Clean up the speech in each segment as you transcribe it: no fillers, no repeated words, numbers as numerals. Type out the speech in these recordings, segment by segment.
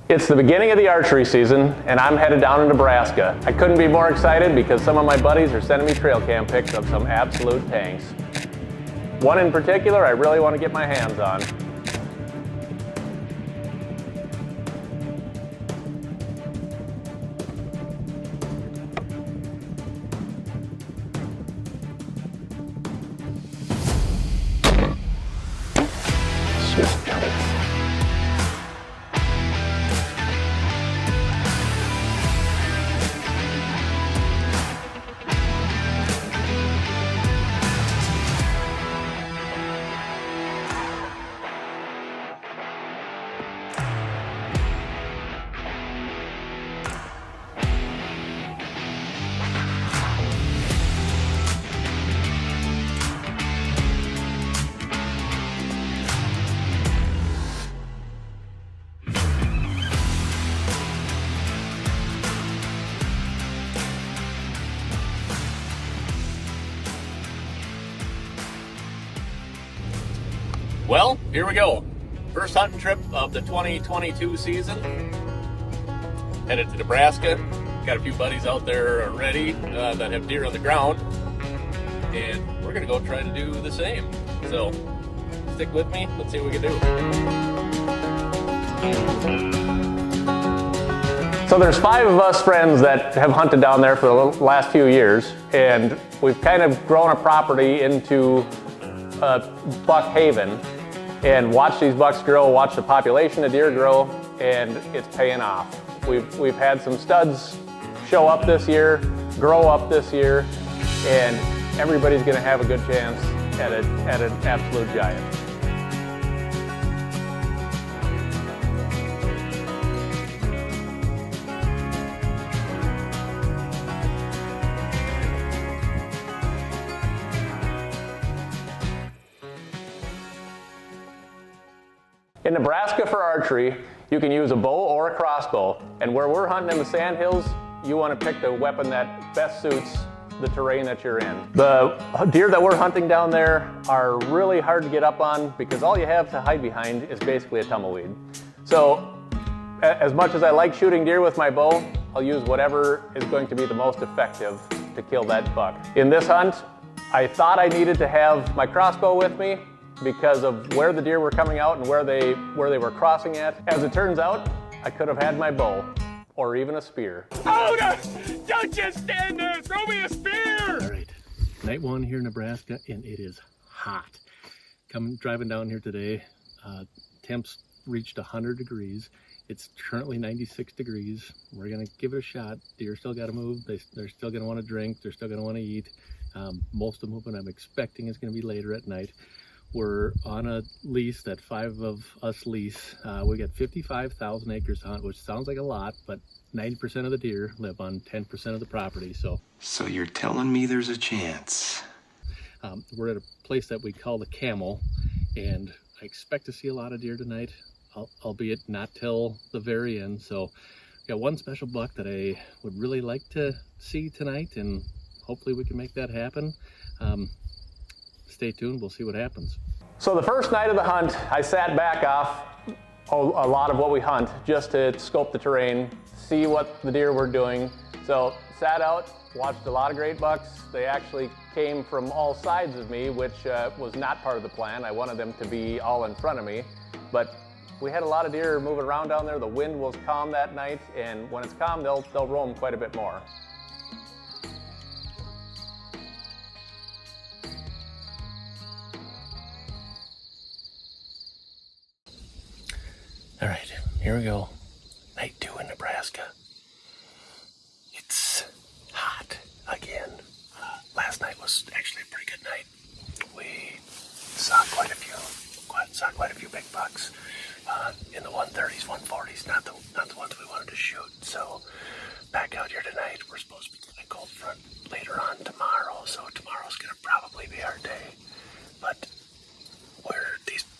It's the beginning of the archery season, and I'm headed down to Nebraska. I couldn't be more excited because some of my buddies are sending me trail cam pics of some absolute tanks. One in particular I really want to get my hands on. Well, here we go. First hunting trip of the 2022 season. Headed to Nebraska. Got a few buddies out there already that have deer on the ground. And we're going to go try to do the same. So, stick with me. Let's see what we can do. So there's 5 of us friends that have hunted down there for the last few years. And we've kind of grown a property into a buck haven. And watch these bucks grow, watch the population of deer grow, and it's paying off. We've had some studs show up this year, grow up this year, and everybody's gonna have a good chance at an absolute giant. In Nebraska for archery, you can use a bow or a crossbow. And where we're hunting in the sandhills, you want to pick the weapon that best suits the terrain that you're in. The deer that we're hunting down there are really hard to get up on because all you have to hide behind is basically a tumbleweed. So as much as I like shooting deer with my bow, I'll use whatever is going to be the most effective to kill that buck. In this hunt, I thought I needed to have my crossbow with me because of where the deer were coming out and where they were crossing at. As it turns out, I could have had my bow or even a spear. Oh, no! Don't just stand there! Throw me a spear! All right, night one here in Nebraska, and it is hot. Driving down here today, temps reached 100 degrees. It's currently 96 degrees. We're gonna give it a shot. Deer still gotta move. They're still gonna wanna drink. They're still gonna wanna eat. Most of the movement I'm expecting is gonna be later at night. We're on a lease, that 5 of us lease. We got 55,000 acres to hunt, which sounds like a lot, but 90% of the deer live on 10% of the property. So you're telling me there's a chance? We're at a place that we call the Camel, and I expect to see a lot of deer tonight, albeit not till the very end. So we got one special buck that I would really like to see tonight, and hopefully we can make that happen. Stay tuned, we'll see what happens. So the first night of the hunt, I sat back off a lot of what we hunt just to scope the terrain, see what the deer were doing. So sat out, watched a lot of great bucks. They actually came from all sides of me, which was not part of the plan. I wanted them to be all in front of me, but we had a lot of deer moving around down there. The wind was calm that night, and when it's calm, they'll roam quite a bit more. All right, here we go. Night 2 in Nebraska. It's hot again. Last night was actually a pretty good night. We saw quite a few big bucks in the 130s, 140s, not the ones we wanted to shoot. So back out here tonight. We're supposed to be getting a cold front later on tomorrow, so tomorrow's gonna probably be our day. But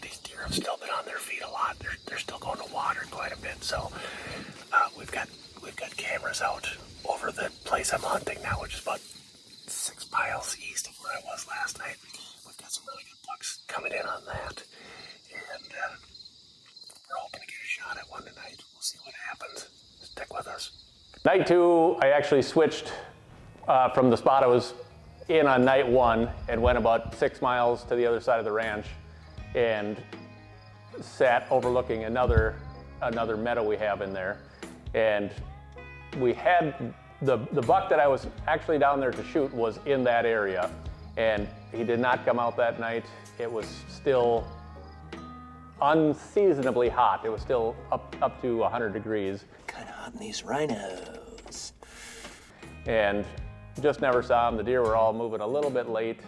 these deer have still been on their feet a lot. They're still going to water quite a bit. So we've got cameras out over the place I'm hunting now, which is about 6 miles east of where I was last night. We've got some really good bucks coming in on that, and we're hoping to get a shot at one tonight. We'll see what happens. Night 2, I actually switched from the spot I was in on night 1 and went about 6 miles to the other side of the ranch and sat overlooking another meadow we have in there. And we had the buck that I was actually down there to shoot was in that area, and he did not come out that night. It was still unseasonably hot. It was still up to 100 degrees. Kind of hot in these rhinos. And just never saw him. The deer were all moving a little bit late,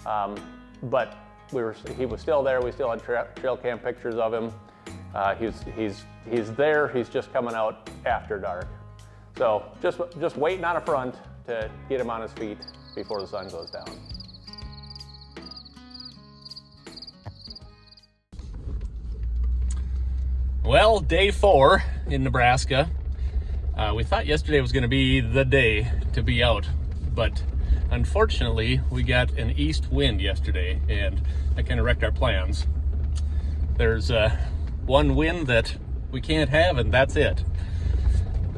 but he was still there. We still had trail cam pictures of him. He's there. He's just coming out after dark. So just waiting on a front to get him on his feet before the sun goes down. Well, day 4 in Nebraska. We thought yesterday was going to be the day to be out, but unfortunately we got an east wind yesterday and that kind of wrecked our plans. There's one wind that we can't have, and that's it.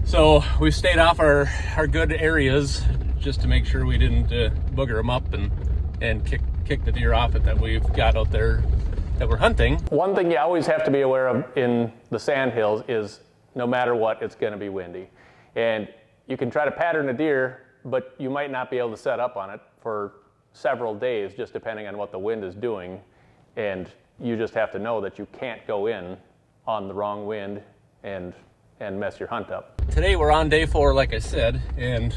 So we stayed off our good areas just to make sure we didn't booger them up and kick the deer off it that we've got out there that we're hunting. One thing you always have to be aware of in the sandhills is no matter what, it's going to be windy. And you can try to pattern a deer, but you might not be able to set up on it for several days, just depending on what the wind is doing. And you just have to know that you can't go in on the wrong wind and mess your hunt up. Today we're on day 4, like I said, and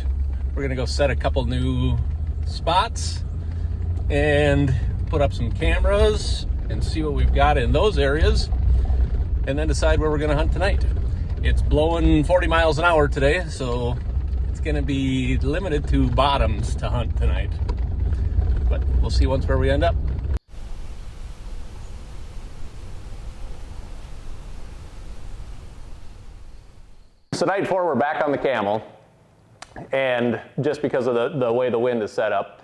we're gonna go set a couple new spots and put up some cameras and see what we've got in those areas, and then decide where we're gonna hunt tonight. It's blowing 40 miles an hour today, so it's gonna be limited to bottoms to hunt tonight. But we'll see once where we end up. So night 4, we're back on the camel, and just because of the way the wind is set up.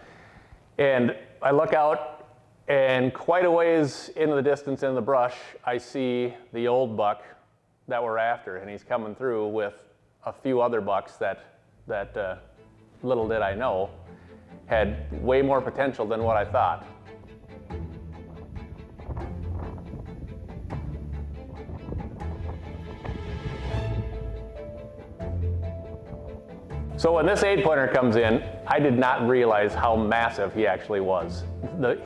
And I look out, and quite a ways into the distance in the brush, I see the old buck that we're after, and he's coming through with a few other bucks that little did I know had way more potential than what I thought. So when this 8-pointer comes in, I did not realize how massive he actually was.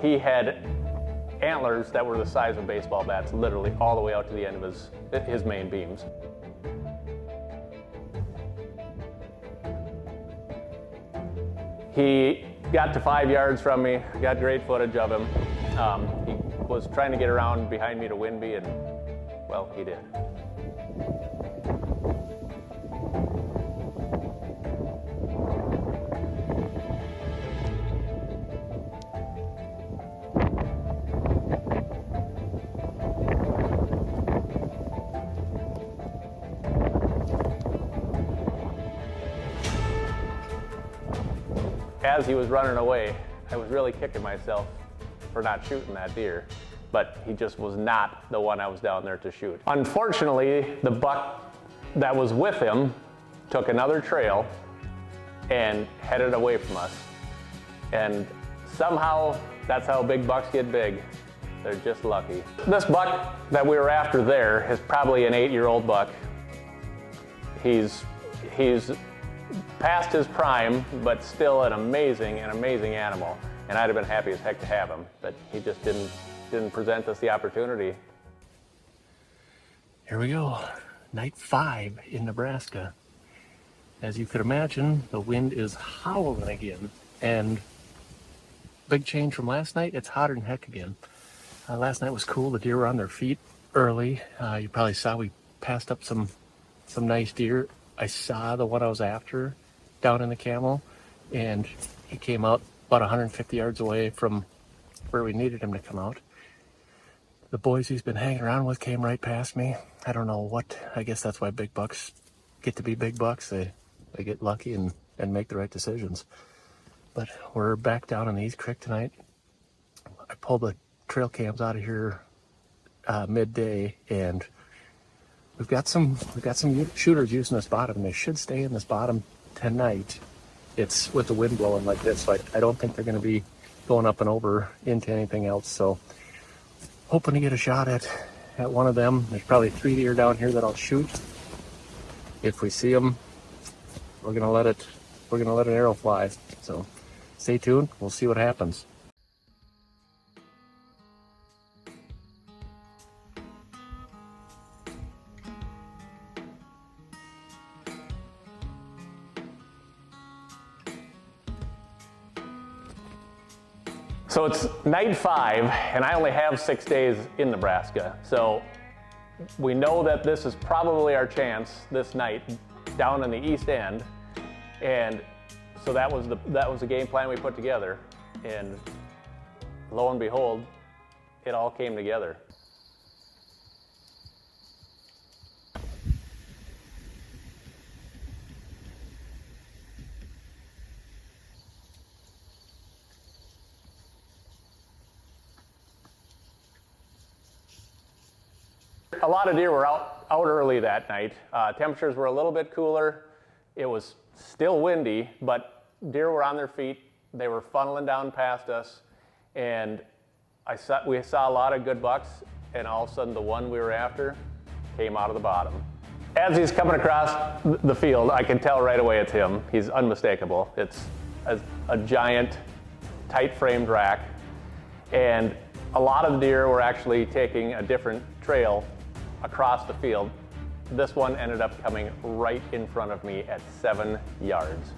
He had antlers that were the size of baseball bats, literally all the way out to the end of his main beams. He got to 5 yards from me, got great footage of him. He was trying to get around behind me to win me, and well, he did. As he was running away, I was really kicking myself for not shooting that deer, but he just was not the one I was down there to shoot. Unfortunately, the buck that was with him took another trail and headed away from us. And somehow, that's how big bucks get big. They're just lucky. This buck that we were after there is probably an 8-year-old buck. He's past his prime, but still an amazing animal. And I'd have been happy as heck to have him, but he just didn't present us the opportunity. Here we go, night 5 in Nebraska. As you could imagine, the wind is howling again, and big change from last night, it's hotter than heck again. Last night was cool, the deer were on their feet early. You probably saw we passed up some nice deer. I saw the one I was after down in the camel, and he came out about 150 yards away from where we needed him to come out. The boys he's been hanging around with came right past me. I don't know what, I guess that's why big bucks get to be big bucks. They get lucky and make the right decisions. But we're back down in the East Creek tonight. I pulled the trail cams out of here midday, and we've got some shooter juice in this bottom. They should stay in this bottom tonight. It's with the wind blowing like this, so I don't think they're going to be going up and over into anything else. So hoping to get a shot at one of them. There's probably 3 deer down here that I'll shoot. If we see them, we're gonna let an arrow fly. So stay tuned. We'll see what happens. So it's night 5, and I only have 6 days in Nebraska. So we know that this is probably our chance this night down in the east end. And so that was the game plan we put together. And lo and behold, it all came together. A lot of deer were out early that night. Temperatures were a little bit cooler. It was still windy, but deer were on their feet. They were funneling down past us, and we saw a lot of good bucks, and all of a sudden the one we were after came out of the bottom. As he's coming across the field, I can tell right away it's him. He's unmistakable. It's a giant, tight-framed rack, and a lot of the deer were actually taking a different trail across the field. This one ended up coming right in front of me at 7 yards.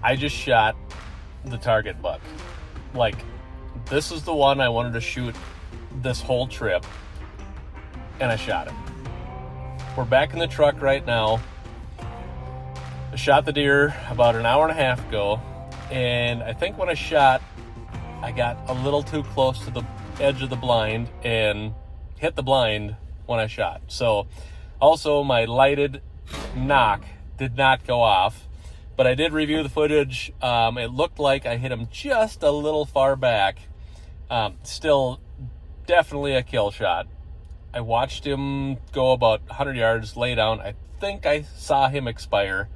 I just shot the target buck. Like, this is the one I wanted to shoot this whole trip, and I shot him. We're back in the truck right now. I shot the deer about an hour and a half ago, and I think when I shot, I got a little too close to the edge of the blind and hit the blind when I shot. So, also my lighted knock did not go off. But I did review the footage. It looked like I hit him just a little far back. Still, definitely a kill shot. I watched him go about 100 yards, lay down. I think I saw him expire,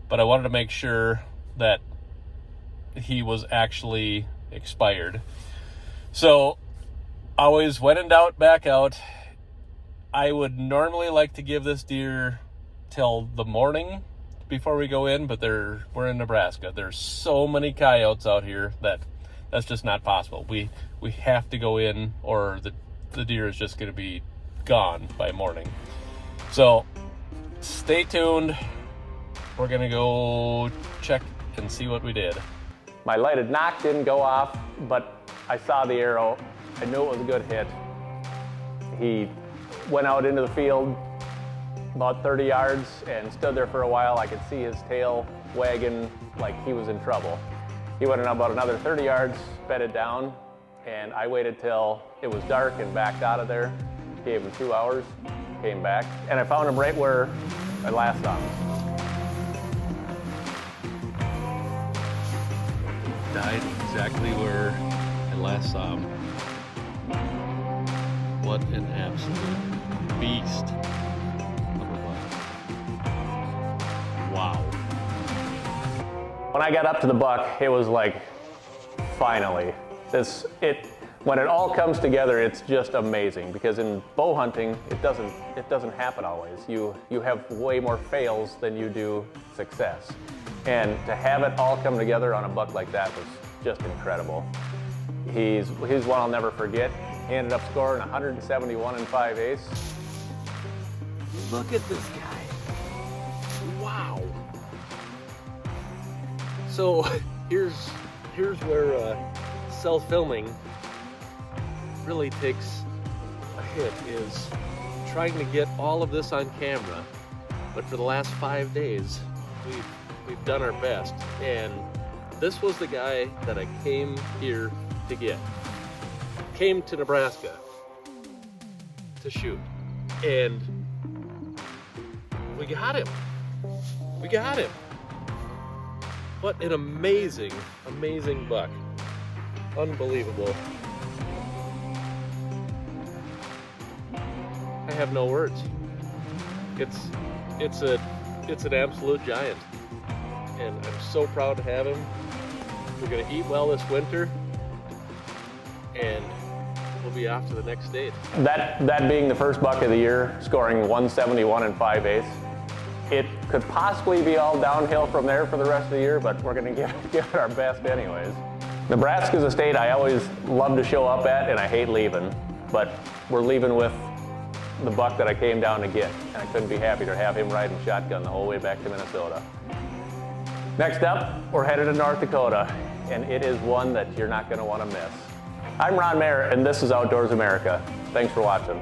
but I wanted to make sure that he was actually expired. So, always when in doubt, back out. I would normally like to give this deer till the morning before we go in, but we're in Nebraska. There's so many coyotes out here that's just not possible. We have to go in, or the deer is just going to be gone by morning. So stay tuned. We're going to go check and see what we did. My lighted knock didn't go off, but I saw the arrow. I knew it was a good hit. He went out into the field about 30 yards and stood there for a while. I could see his tail wagging like he was in trouble. He went about another 30 yards, bedded down, and I waited till it was dark and backed out of there. Gave him 2 hours, came back, and I found him right where I last saw him. Died exactly where I last saw him. What an absolute beast. Wow. When I got up to the buck, it was like, finally. When it all comes together, it's just amazing, because in bow hunting, it doesn't happen always. You have way more fails than you do success. And to have it all come together on a buck like that was just incredible. He's one I'll never forget. He ended up scoring 171 5/8. Look at this guy. Wow. So here's where self-filming really takes a hit, is trying to get all of this on camera. But for the last 5 days, we've done our best, and this was the guy that I came here to get. Came to Nebraska to shoot, and we got him. We got him. What an amazing, amazing buck. Unbelievable. I have no words. It's an absolute giant, and I'm so proud to have him. We're gonna eat well this winter, and we'll be off to the next state. That being the first buck of the year, scoring 171 and 5/8. It could possibly be all downhill from there for the rest of the year, but we're going to give it our best anyways. Nebraska's a state I always love to show up at, and I hate leaving, but we're leaving with the buck that I came down to get, and I couldn't be happier to have him riding shotgun the whole way back to Minnesota. Next up, we're headed to North Dakota, and it is one that you're not going to want to miss. I'm Mehr, and this is Outdoors America. Thanks for watching.